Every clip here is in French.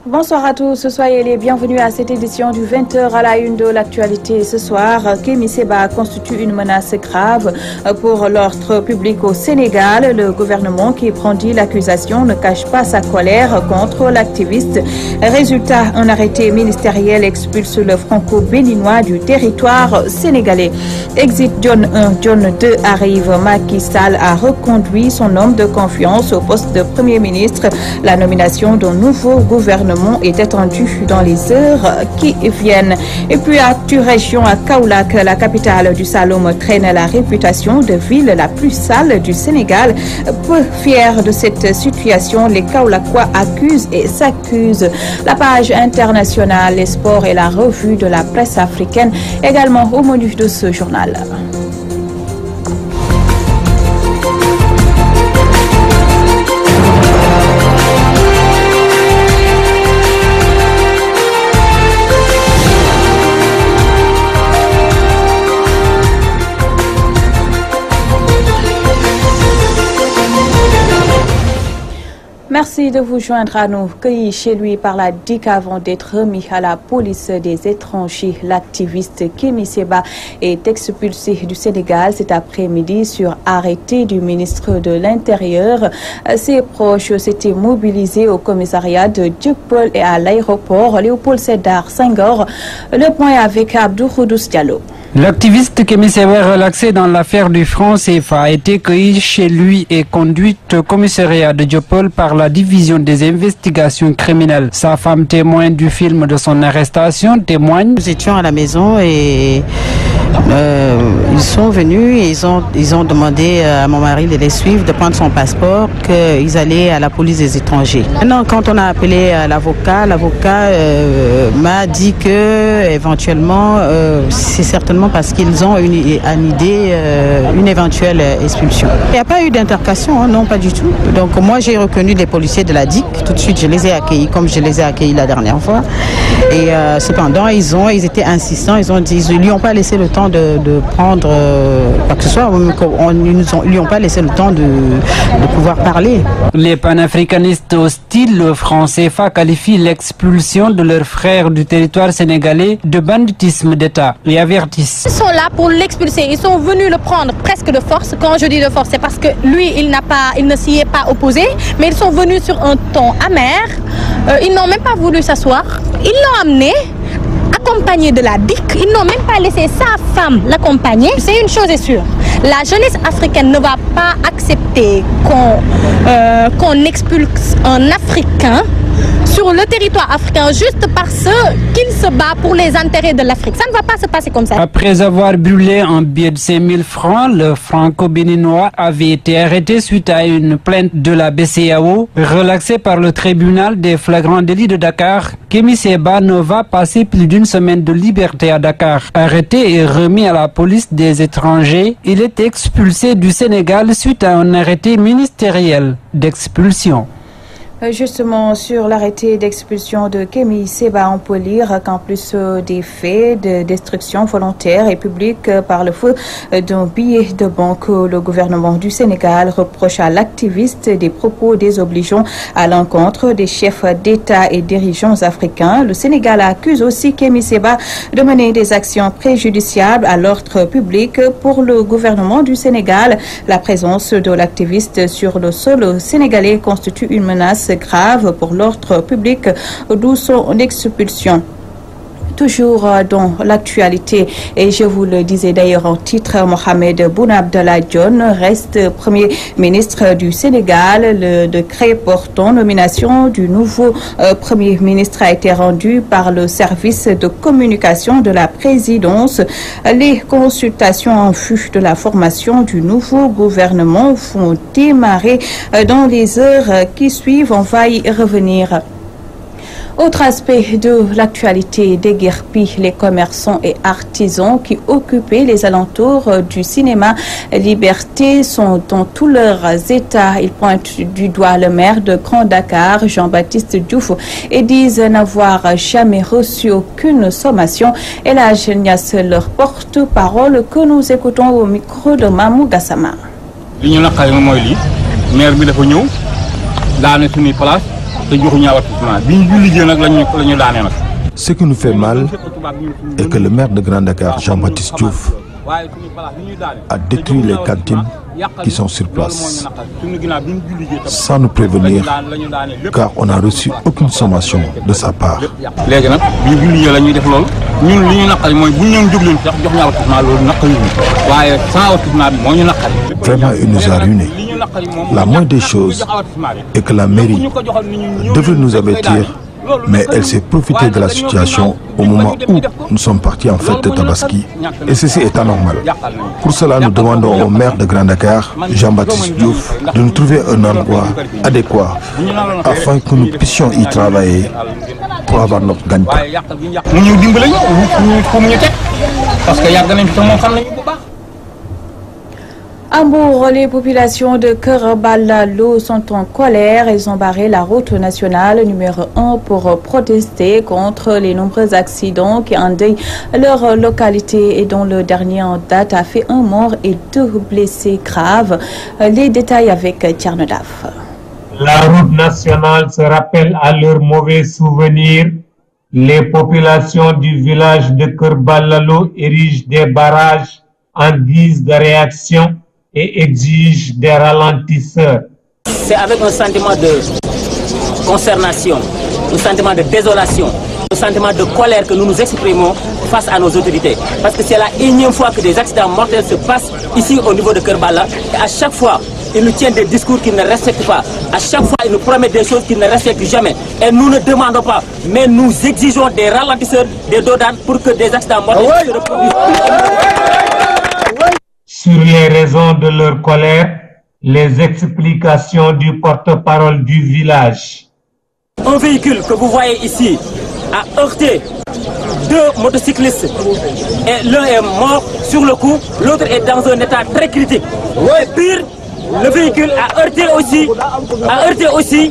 Bonsoir à tous, soyez les bienvenus à cette édition du 20h à la une de l'actualité. Ce soir, Kémi Séba constitue une menace grave pour l'ordre public au Sénégal. Le gouvernement qui brandit l'accusation ne cache pas sa colère contre l'activiste. Résultat, un arrêté ministériel expulse le franco-béninois du territoire sénégalais. Exit John 1, John 2 arrive. Macky Sall a reconduit son homme de confiance au poste de Premier ministre. La nomination d'un nouveau gouvernement est étendue dans les heures qui viennent. Et puis à Région, à Kaolack, la capitale du Saloum, traîne la réputation de ville la plus sale du Sénégal. Peu fiers de cette situation, les Kaolackois accusent et s'accusent. La page internationale, les sports et la revue de la presse africaine, également au menu de ce journal. Merci de vous joindre à nous. Cueilli chez lui par la DIC avant d'être remis à la police des étrangers, l'activiste Kémi Séba est expulsé du Sénégal cet après-midi sur arrêté du ministre de l'Intérieur. Ses proches s'étaient mobilisés au commissariat de Dieuppeul et à l'aéroport Léopold Sédar Senghor. Le point avec Abdou Khoudous Diallo. L'activiste Kémi Séba, relaxé dans l'affaire du franc CFA, a été cueilli chez lui et conduite au commissariat de Dieuppeul par la division des investigations criminelles. Sa femme, témoin du film de son arrestation, témoigne. Nous étions à la maison et ils sont venus et ils ont demandé à mon mari de les suivre, de prendre son passeport, qu'ils allaient à la police des étrangers. Maintenant, quand on a appelé l'avocat m'a dit que éventuellement, c'est certainement parce qu'ils ont une éventuelle expulsion. Il n'y a pas eu d'intercation, hein, non, pas du tout. Donc moi, j'ai reconnu les policiers de la DIC. Tout de suite, je les ai accueillis comme je les ai accueillis la dernière fois. Et cependant, ils étaient insistants. Ils ne lui ont pas laissé le temps de prendre quoi que ce soit. Ils ne lui ont pas laissé le temps de pouvoir parler. Les panafricanistes hostiles, le franc CFA, qualifient l'expulsion de leurs frères du territoire sénégalais de banditisme d'État et avertissent. Ils sont là pour l'expulser. Ils sont venus le prendre presque de force. Quand je dis de force, c'est parce que lui, il ne s'y est pas opposé, mais ils sont venus sur un ton amer. Ils n'ont même pas voulu s'asseoir. Ils l'ont amené accompagné de la DIC. Ils n'ont même pas laissé sa femme l'accompagner. C'est une chose est sûre. La jeunesse africaine ne va pas accepter qu'on expulse un Africain sur le territoire africain juste parce qu'il se bat pour les intérêts de l'Afrique. Ça ne va pas se passer comme ça. Après avoir brûlé un billet de 5 000 francs, le franco-béninois avait été arrêté suite à une plainte de la BCEAO. Relaxé par le tribunal des flagrants délits de Dakar, Kémi Séba ne va passer plus d'une semaine de liberté à Dakar. Arrêté et remis à la police des étrangers, il est expulsé du Sénégal suite à un arrêté ministériel d'expulsion. Justement, sur l'arrêté d'expulsion de Kémi Séba, on peut lire qu'en plus des faits de destruction volontaire et publique par le feu d'un billet de banque, le gouvernement du Sénégal reproche à l'activiste des propos désobligeants à l'encontre des chefs d'État et dirigeants africains. Le Sénégal accuse aussi Kémi Séba de mener des actions préjudiciables à l'ordre public. Pour le gouvernement du Sénégal, la présence de l'activiste sur le sol sénégalais constitue une menace grave pour l'ordre public, d'où son expulsion. Toujours dans l'actualité, et je vous le disais d'ailleurs en titre, Mohamed Boun Abdallah Dionne reste Premier ministre du Sénégal. Le décret portant nomination du nouveau Premier ministre a été rendu par le service de communication de la présidence. Les consultations en vue de la formation du nouveau gouvernement vont démarrer dans les heures qui suivent. On va y revenir. Autre aspect de l'actualité, déguerpit les commerçants et artisans qui occupaient les alentours du cinéma Liberté sont dans tous leurs états. Ils pointent du doigt le maire de Grand Dakar, Jean-Baptiste Diouf, et disent n'avoir jamais reçu aucune sommation. Et là, Niass, leur porte-parole, que nous écoutons au micro de Mamou Gassama. Maire bi dafa ñëw daane suñuy place Ce qui nous fait mal est que le maire de Grand Dakar, Jean-Baptiste Diouf, a détruit les cantines qui sont sur place sans nous prévenir, car on n'a reçu aucune sommation de sa part. Vraiment, il nous a ruinés. La moindre des choses est que la mairie devait nous avertir, mais elle s'est profitée de la situation au moment où nous sommes partis en fête de Tabaski, et ceci est anormal. Pour cela, nous demandons au maire de Grand Dakar, Jean-Baptiste Diouf, de nous trouver un endroit adéquat afin que nous puissions y travailler pour avoir notre gagne-pain. À Mbour, les populations de Keur Balla-Lo sont en colère. Ils ont barré la route nationale numéro 1 pour protester contre les nombreux accidents qui endeuillent leur localité et dont le dernier en date a fait un mort et 2 blessés graves. Les détails avec Thierno Daf. La route nationale se rappelle à leurs mauvais souvenirs. Les populations du village de Keur Balla-Lo érigent des barrages en guise de réaction et exige des ralentisseurs. C'est avec un sentiment de consternation, un sentiment de désolation, un sentiment de colère que nous nous exprimons face à nos autorités. Parce que c'est la énième fois que des accidents mortels se passent ici au niveau de Keur Balla. Et à chaque fois, ils nous tiennent des discours qu'ils ne respectent pas. À chaque fois, ils nous promettent des choses qu'ils ne respectent jamais. Et nous ne demandons pas, mais nous exigeons des ralentisseurs, des dodanes pour que des accidents mortels se reproduisent. Sur les raisons de leur colère, les explications du porte-parole du village. Un véhicule que vous voyez ici a heurté 2 motocyclistes et l'un est mort sur le coup, l'autre est dans un état très critique. Et pire, le véhicule a heurté aussi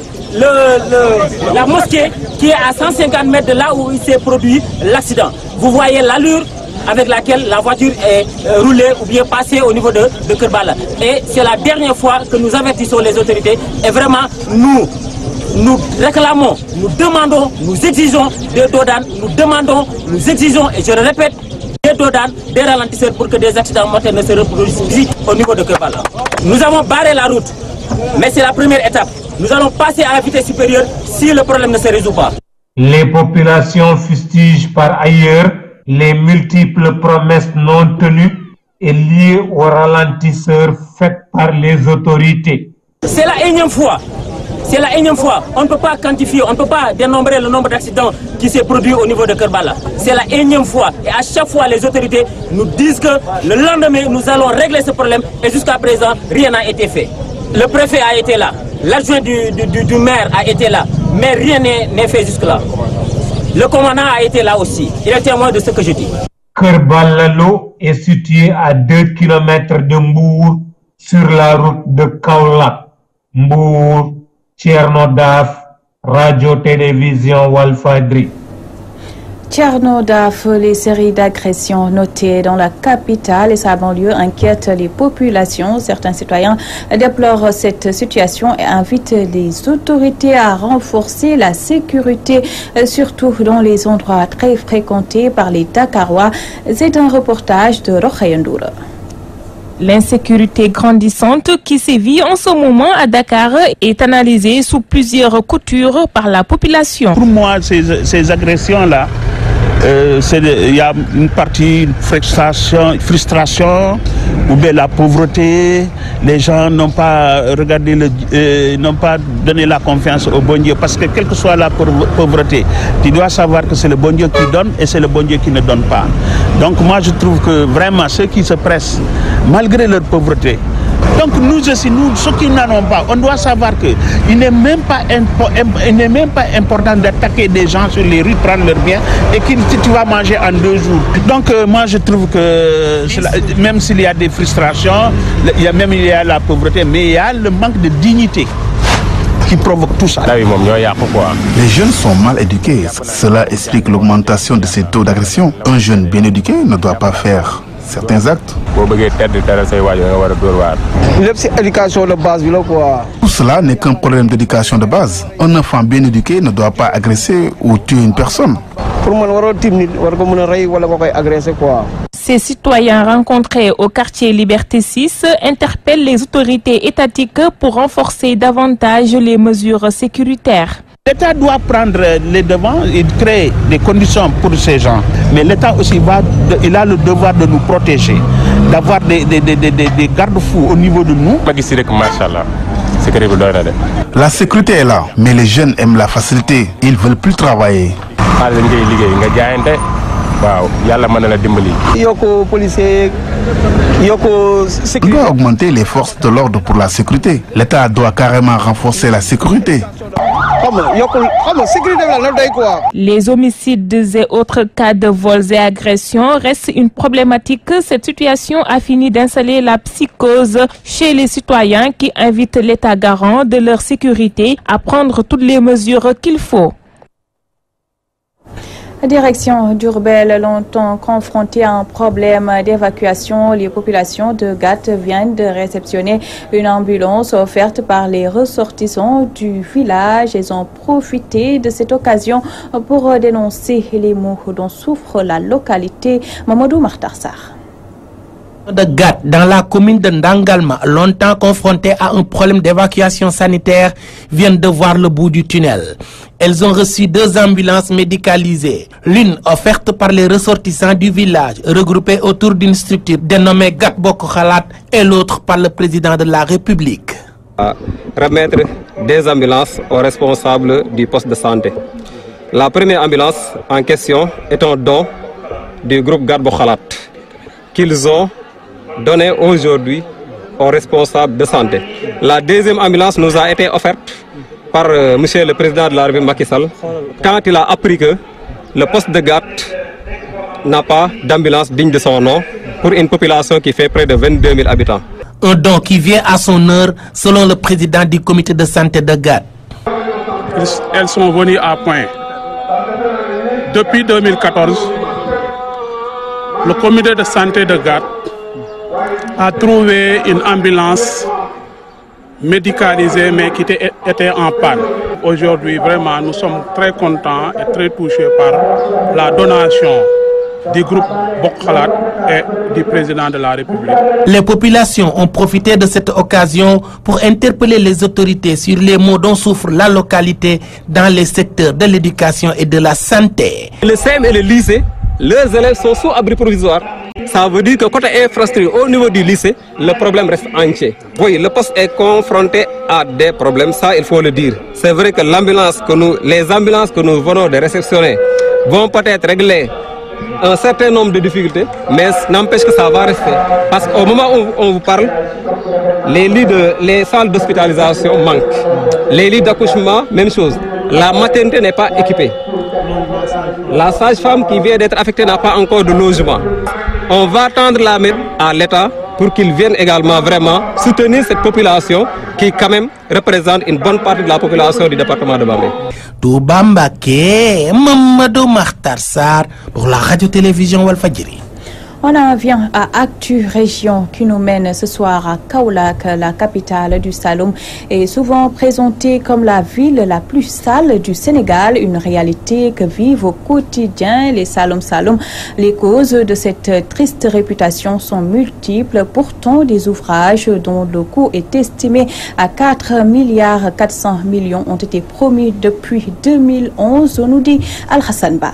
la mosquée qui est à 150 mètres de là où il s'est produit l'accident. Vous voyez l'allure avec laquelle la voiture est roulée ou bien passée au niveau de Keur Balla. Et c'est la dernière fois que nous avertissons les autorités et vraiment nous réclamons, nous demandons, nous exigeons des dodanes, nous exigeons, et je le répète, des dodanes, des ralentisseurs pour que des accidents mortels ne se reproduisent ici au niveau de Keur Balla. Nous avons barré la route, mais c'est la première étape. Nous allons passer à la vitesse supérieure si le problème ne se résout pas. Les populations fustigent par ailleurs les multiples promesses non tenues et liées aux ralentisseurs faits par les autorités. C'est la énième fois. C'est la énième fois. On ne peut pas quantifier, on ne peut pas dénombrer le nombre d'accidents qui s'est produit au niveau de Keur Balla. C'est la énième fois. Et à chaque fois, les autorités nous disent que le lendemain, nous allons régler ce problème. Et jusqu'à présent, rien n'a été fait. Le préfet a été là. L'adjoint du maire a été là. Mais rien n'est fait jusque-là. Le commandant a été là aussi. Il est témoin de ce que je dis. Keur Balla-Lo est situé à 2 km de Mbour sur la route de Kaolack. Mbour, Thierno Daf, Radio-Télévision Walfadjri. Thierno Daf, les séries d'agressions notées dans la capitale et sa banlieue inquiètent les populations. Certains citoyens déplorent cette situation et invitent les autorités à renforcer la sécurité, surtout dans les endroits très fréquentés par les Dakarois. C'est un reportage de Rokhaya Ndoura. L'insécurité grandissante qui sévit en ce moment à Dakar est analysée sous plusieurs coutures par la population. Pour moi, ces agressions-là, il y a une partie frustration, ou bien la pauvreté. Les gens n'ont pas regardé, n'ont pas donné la confiance au bon Dieu. Parce que quelle que soit la pauvreté, tu dois savoir que c'est le bon Dieu qui donne et c'est le bon Dieu qui ne donne pas. Donc moi je trouve que vraiment ceux qui se pressent, malgré leur pauvreté, donc nous aussi, ceux qui n'en ont pas, on doit savoir qu'il n'est même pas important d'attaquer des gens sur les rues, prendre leurs biens et que tu vas manger en 2 jours. Donc moi je trouve que même s'il y a des frustrations, il y a la pauvreté, mais il y a le manque de dignité qui provoque tout ça. Les jeunes sont mal éduqués. Cela explique l'augmentation de ces taux d'agression. Un jeune bien éduqué ne doit pas faire certains actes. L'éducation de base, Tout cela n'est qu'un problème d'éducation de base. Un enfant bien éduqué ne doit pas agresser ou tuer une personne. Ces citoyens rencontrés au quartier Liberté 6 interpellent les autorités étatiques pour renforcer davantage les mesures sécuritaires. L'État doit prendre les devants et créer des conditions pour ces gens. Mais l'État aussi il a le devoir de nous protéger, d'avoir des garde-fous au niveau de nous. La sécurité est là, mais les jeunes aiment la facilité. Ils ne veulent plus travailler. On doit augmenter les forces de l'ordre pour la sécurité. L'État doit carrément renforcer la sécurité. Les homicides et autres cas de vols et agressions restent une problématique. Cette situation a fini d'installer la psychose chez les citoyens qui invitent l'État garant de leur sécurité à prendre toutes les mesures qu'il faut. La direction d'Urbel, longtemps confrontée à un problème d'évacuation, les populations de Gat viennent de réceptionner une ambulance offerte par les ressortissants du village. Ils ont profité de cette occasion pour dénoncer les maux dont souffre la localité. Mamadou Martarsar. De Gat, dans la commune de Ndangalma, longtemps confrontées à un problème d'évacuation sanitaire, viennent de voir le bout du tunnel. Elles ont reçu 2 ambulances médicalisées, l'une offerte par les ressortissants du village, regroupés autour d'une structure dénommée Gat Boko Khalat, et l'autre par le président de la République. Remettre des ambulances aux responsables du poste de santé. La première ambulance en question est un don du groupe Gat Boko Khalat qu'ils ont donné aujourd'hui aux responsables de santé. La deuxième ambulance nous a été offerte par monsieur le président de la République Macky Sall quand il a appris que le poste de Gat n'a pas d'ambulance digne de son nom pour une population qui fait près de 22 000 habitants. Un don qui vient à son heure selon le président du comité de santé de Gat. Elles sont venues à point. Depuis 2014, le comité de santé de Gat a trouvé une ambulance médicalisée mais qui était en panne. Aujourd'hui, vraiment, nous sommes très contents et très touchés par la donation du groupe Boko Khalat et du président de la République. Les populations ont profité de cette occasion pour interpeller les autorités sur les maux dont souffre la localité dans les secteurs de l'éducation et de la santé. Le CEM et le lycée, leurs élèves sont sous abri provisoire. Ça veut dire que côté infrastructure, au niveau du lycée, le problème reste entier. Oui, le poste est confronté à des problèmes, ça il faut le dire. C'est vrai que les ambulances que nous venons de réceptionner vont peut-être régler un certain nombre de difficultés, mais n'empêche que ça va rester. Parce qu'au moment où on vous parle, les salles d'hospitalisation manquent. Les lits d'accouchement, même chose. La maternité n'est pas équipée. La sage-femme qui vient d'être affectée n'a pas encore de logement. On va tendre la main à l'État pour qu'il vienne également vraiment soutenir cette population qui quand même représente une bonne partie de la population du département de Bambey. Toubambake, Mamadou Makhtarsar pour la radio-télévision Walfadjiri. On en vient à Actu Région qui nous mène ce soir à Kaolack, la capitale du Saloum, est souvent présentée comme la ville la plus sale du Sénégal, une réalité que vivent au quotidien les Saloum. Les causes de cette triste réputation sont multiples. Pourtant, des ouvrages dont le coût est estimé à 4,4 milliards ont été promis depuis 2011, nous dit Al-Hassan Ba.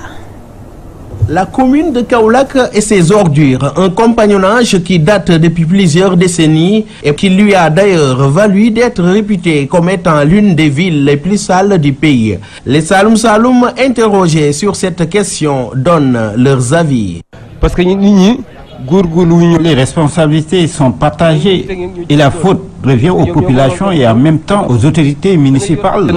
La commune de Kaolack et ses ordures, un compagnonnage qui date depuis plusieurs décennies et qui lui a d'ailleurs valu d'être réputé comme étant l'une des villes les plus sales du pays. Les Saloum interrogés sur cette question donnent leurs avis. Parce que les responsabilités sont partagées et la faute revient aux populations et en même temps aux autorités municipales.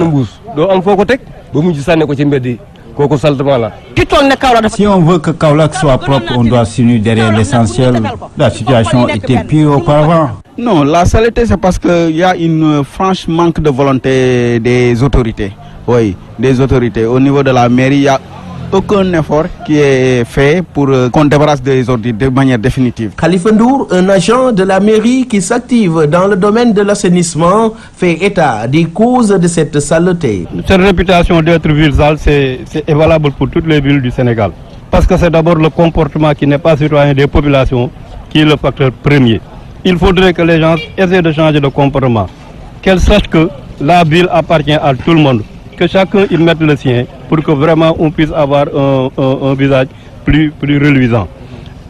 Si on veut que Kaolack soit propre, on doit s'unir derrière l'essentiel. La situation était pire auparavant. Non, la saleté c'est parce qu'il y a une franche manque de volonté des autorités. Oui, des autorités. Au niveau de la mairie, il y a aucun effort qui est fait pour qu'on débarrasse des ordures de manière définitive. Khalifa Ndour, un agent de la mairie qui s'active dans le domaine de l'assainissement, fait état des causes de cette saleté. Cette réputation d'être ville sale, c'est valable pour toutes les villes du Sénégal. Parce que c'est d'abord le comportement qui n'est pas citoyen des populations qui est le facteur premier. Il faudrait que les gens essaient de changer de comportement, qu'elles sachent que la ville appartient à tout le monde, que chacun y mette le sien pour que vraiment on puisse avoir un visage plus reluisant.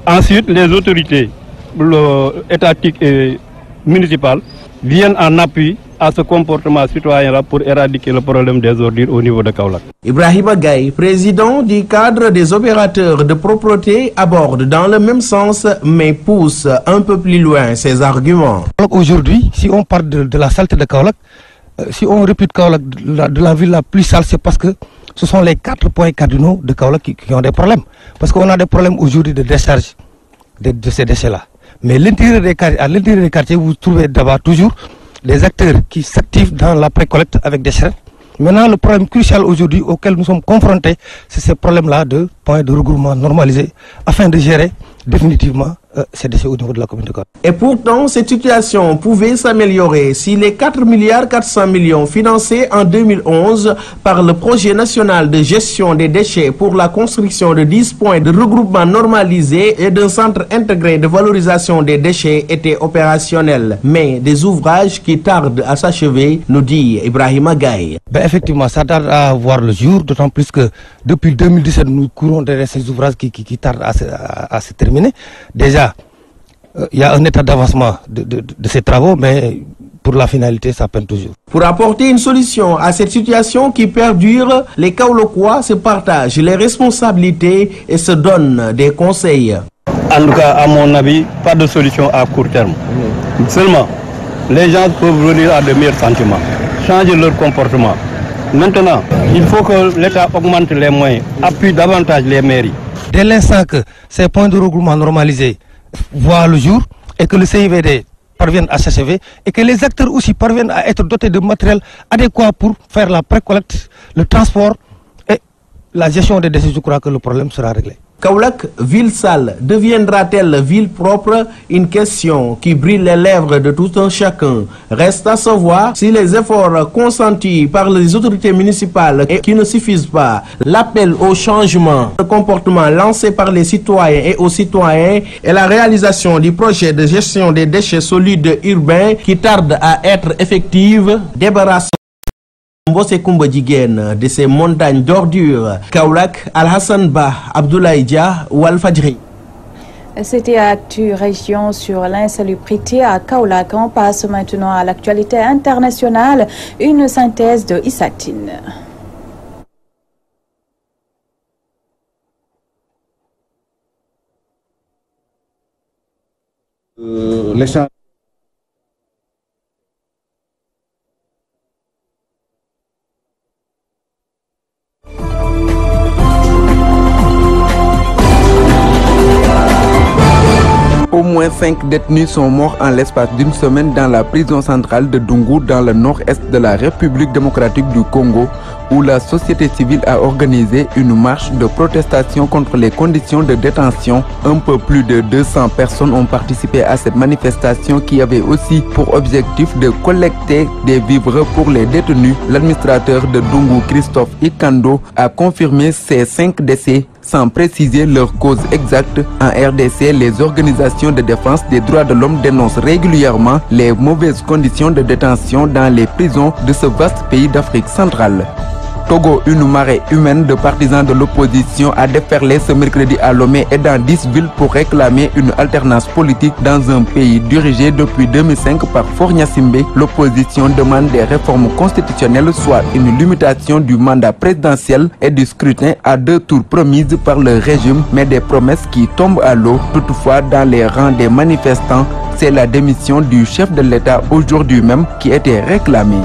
Ensuite, les autorités étatiques et municipales viennent en appui à ce comportement citoyen-là pour éradiquer le problème des ordures au niveau de Kaolack. Ibrahima Gaye, président du cadre des opérateurs de propreté, aborde dans le même sens mais pousse un peu plus loin ses arguments. Aujourd'hui, si on parle de la saleté de Kaolack, si on répute Kaolack de la ville la plus sale, c'est parce que ce sont les 4 points cardinaux de Kaolack qui ont des problèmes. Parce qu'on a des problèmes aujourd'hui de décharge de ces déchets-là. Mais à l'intérieur des quartiers, vous trouvez d'abord toujours des acteurs qui s'activent dans la pré-collecte avec des charrettes. Maintenant, le problème crucial aujourd'hui auquel nous sommes confrontés, c'est ces problèmes-là de points de regroupement normalisés afin de gérer définitivement ces déchets au niveau de la commune de Kaolack. Et pourtant, cette situation pouvait s'améliorer si les 4,4 milliards financés en 2011 par le projet national de gestion des déchets pour la construction de 10 points de regroupement normalisés et d'un centre intégré de valorisation des déchets étaient opérationnels. Mais des ouvrages qui tardent à s'achever, nous dit Ibrahima Gaye. Effectivement, ça tarde à voir le jour, d'autant plus que depuis 2017, nous courons derrière ces ouvrages qui tardent à se terminer. Déjà, il y a un état d'avancement de ces travaux, mais pour la finalité, ça peine toujours. Pour apporter une solution à cette situation qui perdure, les Kaolackois se partagent les responsabilités et se donnent des conseils. En tout cas, à mon avis, pas de solution à court terme. Seulement, les gens peuvent venir à de meilleurs sentiments, changer leur comportement. Maintenant, il faut que l'État augmente les moyens, appuie davantage les mairies. Dès l'instant que ces points de regroupement normalisés voient le jour et que le CIVD parvienne à s'achever et que les acteurs aussi parviennent à être dotés de matériel adéquat pour faire la pré-collecte, le transport et la gestion des déchets, je crois que le problème sera réglé. Kaolack, ville sale, deviendra-t-elle ville propre? Une question qui brille les lèvres de tout un chacun. Reste à savoir si les efforts consentis par les autorités municipales et qui ne suffisent pas, l'appel au changement de comportement lancé par les citoyens et aux citoyens et la réalisation du projet de gestion des déchets solides urbains qui tarde à être effective, débarrassant Mbose Koumba Djiguen de ces montagnes d'ordures. Kaolack, Al-Hassan Ba, Abdoulaye Dia, Walfadjri. C'était Actu Région sur l'insalubrité à Kaolack. On passe maintenant à l'actualité internationale. Une synthèse de Issatine. Au moins 5 détenus sont morts en l'espace d'une semaine dans la prison centrale de Dungu dans le nord-est de la République démocratique du Congo, où la société civile a organisé une marche de protestation contre les conditions de détention. Un peu plus de 200 personnes ont participé à cette manifestation qui avait aussi pour objectif de collecter des vivres pour les détenus. L'administrateur de Dungu, Christophe Ikando, a confirmé ces 5 décès sans préciser leur cause exacte. En RDC, les organisations de défense des droits de l'homme dénoncent régulièrement les mauvaises conditions de détention dans les prisons de ce vaste pays d'Afrique centrale. Togo, une marée humaine de partisans de l'opposition a déferlé ce mercredi à Lomé et dans 10 villes pour réclamer une alternance politique dans un pays dirigé depuis 2005 par Faure Gnassingbé. L'opposition demande des réformes constitutionnelles, soit une limitation du mandat présidentiel et du scrutin à 2 tours promises par le régime, mais des promesses qui tombent à l'eau. Toutefois, dans les rangs des manifestants, c'est la démission du chef de l'État aujourd'hui même qui était réclamée.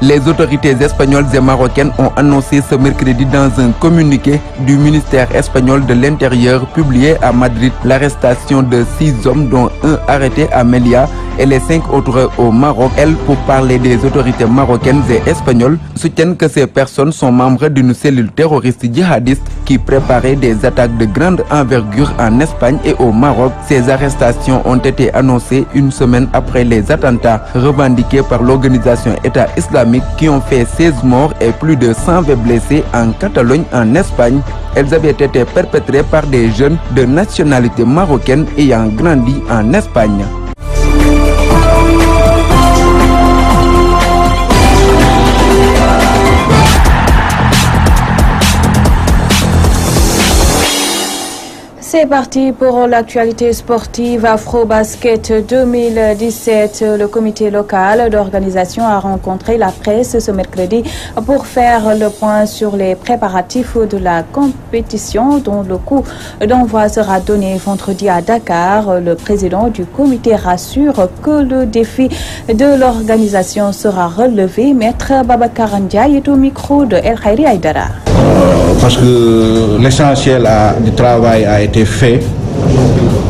Les autorités espagnoles et marocaines ont annoncé ce mercredi dans un communiqué du ministère espagnol de l'Intérieur publié à Madrid l'arrestation de 6 hommes dont un arrêté à Melilla et les 5 autres au Maroc. Elles, pour parler des autorités marocaines et espagnoles, soutiennent que ces personnes sont membres d'une cellule terroriste djihadiste qui préparait des attaques de grande envergure en Espagne et au Maroc. Ces arrestations ont été annoncées une semaine après les attentats revendiqués par l'organisation État islamique qui ont fait 16 morts et plus de 120 blessés en Catalogne en Espagne. Elles avaient été perpétrées par des jeunes de nationalité marocaine ayant grandi en Espagne. C'est parti pour l'actualité sportive Afro-Basket 2017. Le comité local d'organisation a rencontré la presse ce mercredi pour faire le point sur les préparatifs de la compétition dont le coup d'envoi sera donné vendredi à Dakar. Le président du comité rassure que le défi de l'organisation sera relevé. Maître Babacar Ndiaye est au micro de El Khairi Aïdara. Parce que l'essentiel du travail a été fait.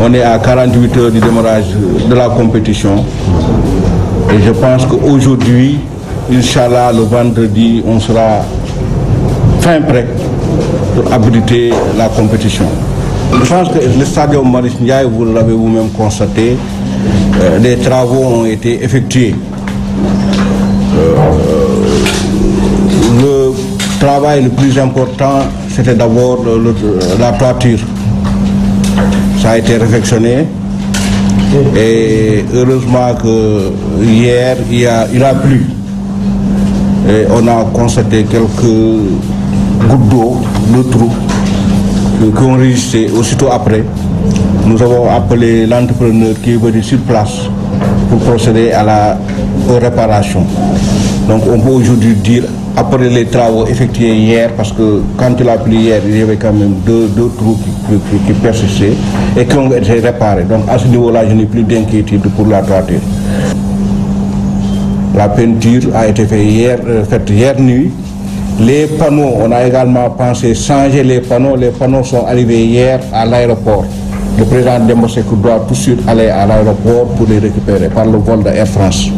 On est à 48 heures du démarrage de la compétition. Et je pense qu'aujourd'hui, Inch'Allah, le vendredi, on sera fin prêt pour abriter la compétition. Je pense que le stade Maurice Ndiaye, vous l'avez vous-même constaté, des travaux ont été effectués. Le travail le plus important, c'était d'abord la toiture. Ça a été réfectionné et heureusement que hier il a plu et on a constaté quelques gouttes d'eau, de trous qui ont résisté. Aussitôt après, nous avons appelé l'entrepreneur qui est venu sur place pour procéder aux réparations. Donc on peut aujourd'hui dire, après les travaux effectués hier, parce que quand il a plu hier, il y avait quand même deux trous qui persistaient et qui ont été réparés. Donc à ce niveau-là, je n'ai plus d'inquiétude pour la toiture. La peinture a été faite hier nuit. Les panneaux, on a également pensé changer les panneaux. Les panneaux sont arrivés hier à l'aéroport. Le président Demba Sekou doit tout de suite aller à l'aéroport pour les récupérer par le vol de Air France.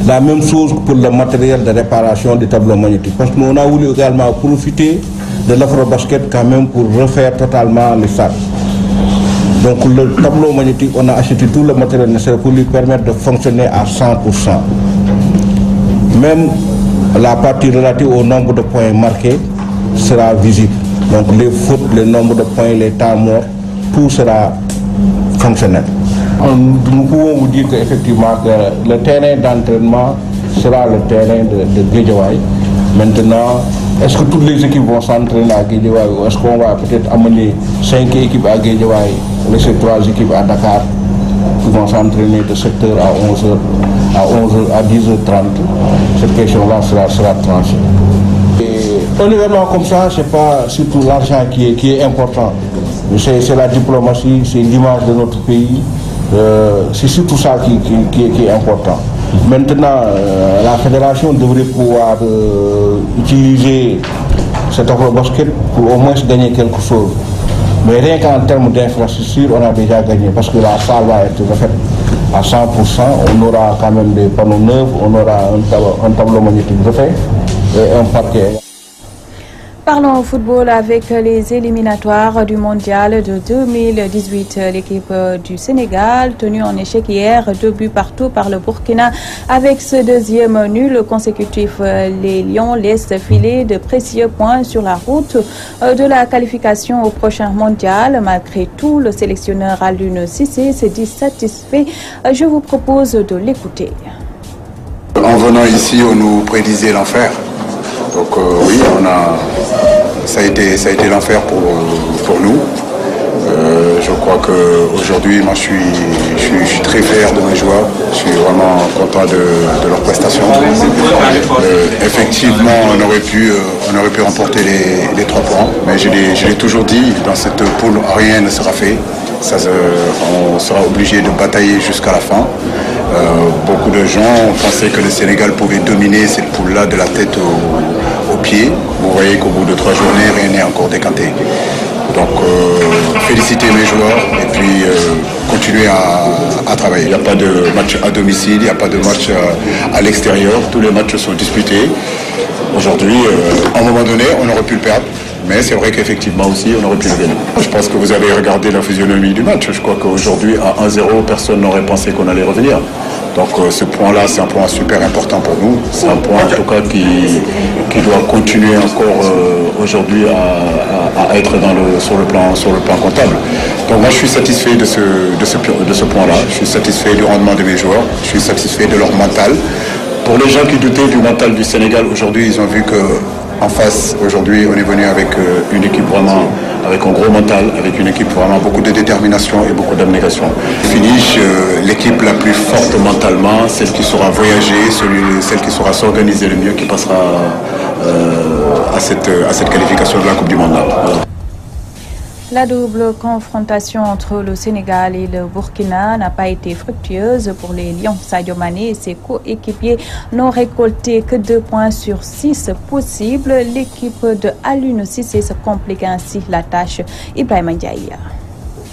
La même chose pour le matériel de réparation des tableaux magnétiques. Parce qu'on a voulu également profiter de l'Afro-Basket quand même pour refaire totalement le stade. Donc le tableau magnétique, on a acheté tout le matériel nécessaire pour lui permettre de fonctionner à 100%. Même la partie relative au nombre de points marqués sera visible. Donc les fautes, le nombre de points, les temps morts, tout sera fonctionnel. Nous pouvons vous dire qu'effectivement que le terrain d'entraînement sera le terrain de Guédiawaye. Maintenant, est-ce que toutes les équipes vont s'entraîner à Guédiawaye ou est-ce qu'on va peut-être amener 5 équipes à Guédiawaye, laisser 3 équipes à Dakar qui vont s'entraîner de 7h à 11h, à 10h30? Cette question-là sera tranchée. Un événement comme ça, ce n'est pas surtout l'argent qui est important. C'est la diplomatie, c'est l'image de notre pays. C'est surtout ça qui est important. Maintenant, la fédération devrait pouvoir utiliser cet Afro-Basket pour au moins gagner quelque chose. Mais rien qu'en termes d'infrastructure, on a déjà gagné parce que la salle va être refaite à 100%. On aura quand même des panneaux neufs, on aura un tableau magnétique refait et un parquet. Parlons football avec les éliminatoires du mondial de 2018. L'équipe du Sénégal, tenue en échec hier, 2 buts partout par le Burkina. Avec ce deuxième nul consécutif, les Lions laissent filer de précieux points sur la route de la qualification au prochain mondial. Malgré tout, le sélectionneur Aliou Cissé se dit satisfait. Je vous propose de l'écouter. En venant ici, on nous prédisait l'enfer. Donc oui, ça a été l'enfer pour nous. Je crois qu'aujourd'hui, moi je suis très fier de mes joueurs. Je suis vraiment content de leur prestation. Effectivement, on aurait pu remporter les 3 points. Mais je l'ai toujours dit, dans cette poule, rien ne sera fait. On sera obligé de batailler jusqu'à la fin. Beaucoup de gens pensaient que le Sénégal pouvait dominer cette poule-là de la tête aux pieds. Vous voyez qu'au bout de 3 journées, rien n'est encore décanté. Donc féliciter mes joueurs et puis continuer à travailler. Il n'y a pas de match à domicile, il n'y a pas de match à l'extérieur. Tous les matchs sont disputés. Aujourd'hui, à un moment donné, on aurait pu le perdre. Mais c'est vrai qu'effectivement aussi, on aurait pu le gagner. Je pense que vous avez regardé la physionomie du match. Je crois qu'aujourd'hui, à 1-0, personne n'aurait pensé qu'on allait revenir. Donc ce point-là, c'est un point super important pour nous. C'est un point en tout cas qui doit continuer encore aujourd'hui à être sur le plan comptable. Donc moi, je suis satisfait de ce point-là. Je suis satisfait du rendement de mes joueurs. Je suis satisfait de leur mental. Pour les gens qui doutaient du mental du Sénégal, aujourd'hui, ils ont vu que en face, aujourd'hui, on est venu avec une équipe vraiment, avec un gros mental, avec une équipe vraiment beaucoup de détermination et beaucoup d'abnégation. Finish, l'équipe la plus forte mentalement, celle qui saura voyager, celle qui saura s'organiser le mieux, qui passera à cette qualification de la Coupe du Monde. Voilà. La double confrontation entre le Sénégal et le Burkina n'a pas été fructueuse pour les Lions. Sadio Mané et ses coéquipiers n'ont récolté que 2 points sur 6 possibles. L'équipe de Aliou Cissé se complique ainsi la tâche. Ibrahima Ndiaye.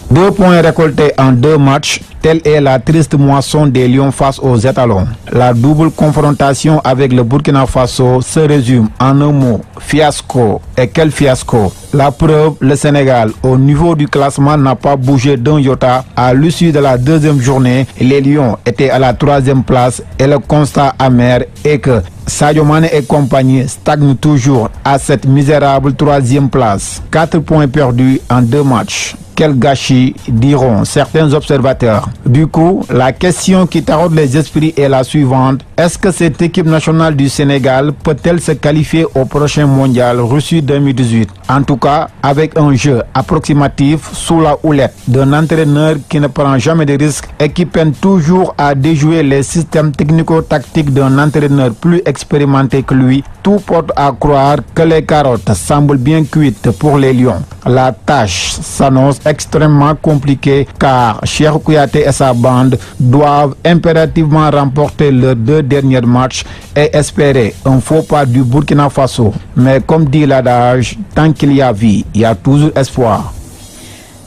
2 points récoltés en 2 matchs, telle est la triste moisson des Lions face aux étalons. La double confrontation avec le Burkina Faso se résume en un mot, fiasco. Et quel fiasco! La preuve, le Sénégal, au niveau du classement, n'a pas bougé d'un iota. À l'issue de la 2e journée, les Lions étaient à la 3e place et le constat amer est que Sadio Mané et compagnie stagnent toujours à cette misérable 3e place. 4 points perdus en 2 matchs. Quel gâchis, diront certains observateurs. Du coup, la question qui taraude les esprits est la suivante. Est-ce que cette équipe nationale du Sénégal peut-elle se qualifier au prochain mondial Russie 2018? En tout cas, avec un jeu approximatif sous la houlette d'un entraîneur qui ne prend jamais de risques et qui peine toujours à déjouer les systèmes technico-tactiques d'un entraîneur plus expérimenté que lui, tout porte à croire que les carottes semblent bien cuites pour les Lions. La tâche s'annonce extrêmement compliquée car Cheikh Kouyaté et sa bande doivent impérativement remporter leurs 2 derniers matchs et espérer un faux pas du Burkina Faso. Mais comme dit l'adage, tant qu'il y a vie, il y a toujours espoir.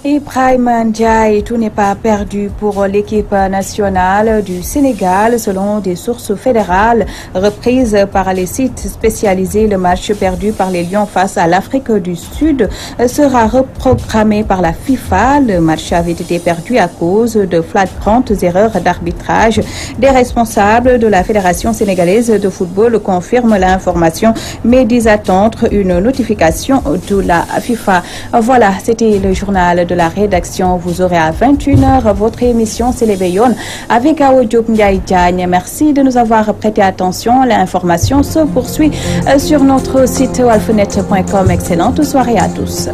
Ibrahima Ndiaye, tout n'est pas perdu pour l'équipe nationale du Sénégal. Selon des sources fédérales reprises par les sites spécialisés, le match perdu par les Lions face à l'Afrique du Sud sera reprogrammé par la FIFA. Le match avait été perdu à cause de flagrantes erreurs d'arbitrage. Des responsables de la Fédération sénégalaise de football confirment l'information, mais disent attendre une notification de la FIFA. Voilà, c'était le journal de la rédaction. Vous aurez à 21h votre émission C'est l'éveillon avec Awo Diop Ndiaye Diagne. Merci de nous avoir prêté attention. L'information se poursuit sur notre site walfenet.com. Excellente soirée à tous.